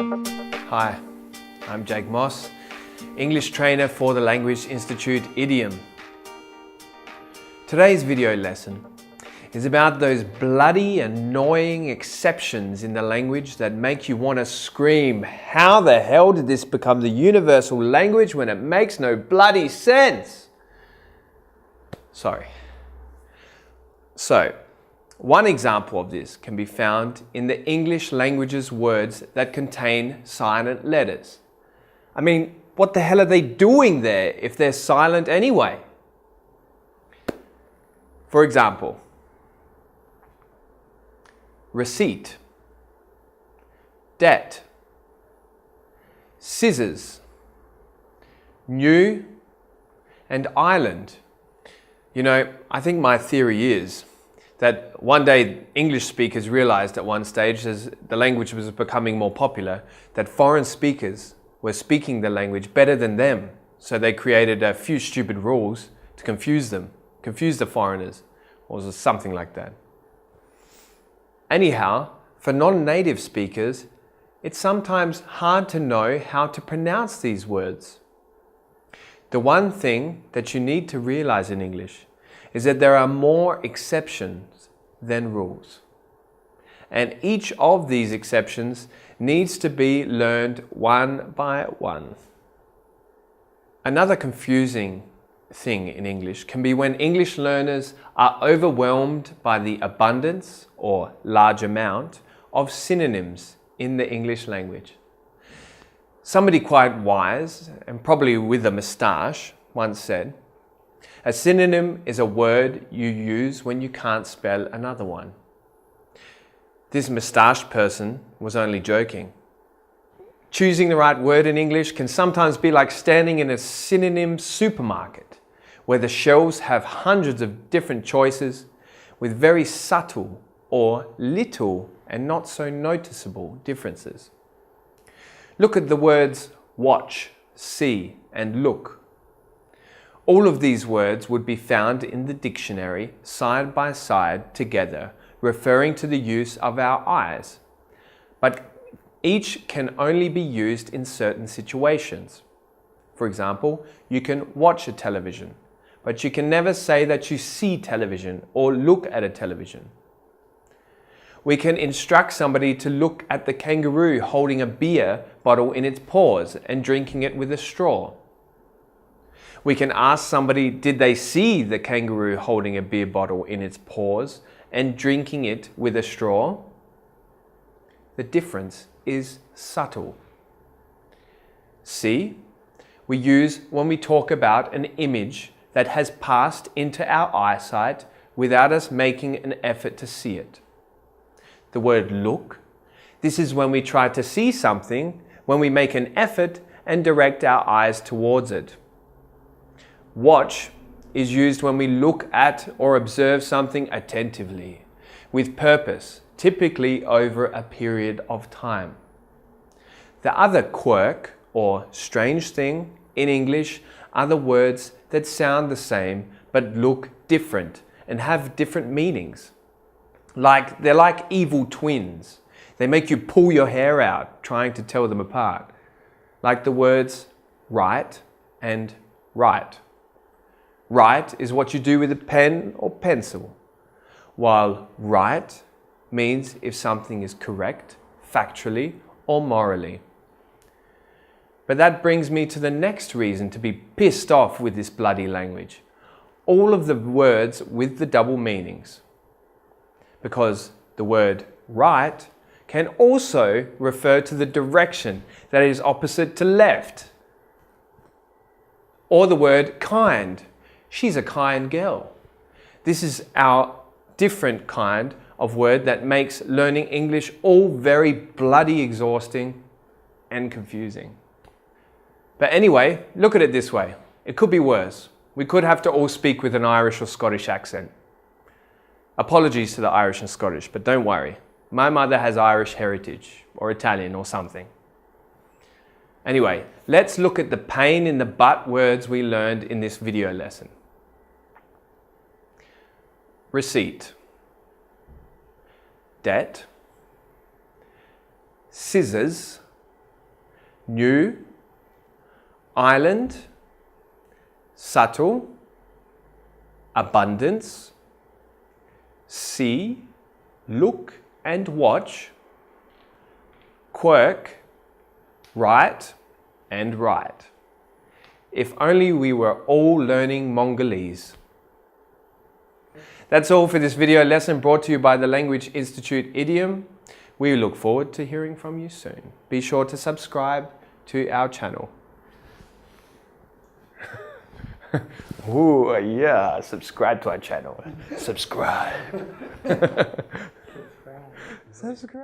Hi, I'm Jake Moss, English trainer for the Language Institute i-diom. Today's video lesson is about those bloody annoying exceptions in the language that make you want to scream, how the hell did this become the universal language when it makes no bloody sense? Sorry. So, one example of this can be found in the English language's words that contain silent letters. I mean, what the hell are they doing there if they're silent anyway? For example, receipt, debt, scissors, new, and island. You know, I think my theory is that one day English speakers realized at one stage, as the language was becoming more popular, that foreign speakers were speaking the language better than them. So they created a few stupid rules to confuse them, confuse the foreigners, or something like that. Anyhow, for non-native speakers, it's sometimes hard to know how to pronounce these words. The one thing that you need to realize in English is that there are more exceptions than rules. And each of these exceptions needs to be learned one by one. Another confusing thing in English can be when English learners are overwhelmed by the abundance or large amount of synonyms in the English language. Somebody quite wise, and probably with a moustache, once said, "A synonym is a word you use when you can't spell another one." This moustached person was only joking. Choosing the right word in English can sometimes be like standing in a synonym supermarket, where the shelves have hundreds of different choices with very subtle or little and not so noticeable differences. Look at the words watch, see, and look. All of these words would be found in the dictionary side by side together, referring to the use of our eyes. But each can only be used in certain situations. For example, you can watch a television, but you can never say that you see television or look at a television. We can instruct somebody to look at the kangaroo holding a beer bottle in its paws and drinking it with a straw. We can ask somebody, did they see the kangaroo holding a beer bottle in its paws and drinking it with a straw? The difference is subtle. See, we use when we talk about an image that has passed into our eyesight without us making an effort to see it. The word look, this is when we try to see something, when we make an effort and direct our eyes towards it. Watch is used when we look at or observe something attentively, with purpose, typically over a period of time. The other quirk or strange thing in English are the words that sound the same but look different and have different meanings. They're like evil twins. They make you pull your hair out trying to tell them apart. Like the words right and right. Right is what you do with a pen or pencil, while right means if something is correct, factually or morally. But that brings me to the next reason to be pissed off with this bloody language. All of the words with the double meanings. Because the word right can also refer to the direction that is opposite to left. Or the word kind. She's a kind girl. This is our different kind of word that makes learning English all very bloody exhausting and confusing. But anyway, look at it this way. It could be worse. We could have to all speak with an Irish or Scottish accent. Apologies to the Irish and Scottish, but don't worry. My mother has Irish heritage, or Italian or something. Anyway, let's look at the pain in the butt words we learned in this video lesson. Receipt, debt, scissors, new, island, subtle, abundance, see, look and watch, quirk, right and right. If only we were all learning Mongolese. That's all for this video lesson brought to you by the Language Institute i-diom. We look forward to hearing from you soon. Be sure to subscribe to our channel. Ooh, yeah, subscribe to our channel. Subscribe. Subscribe.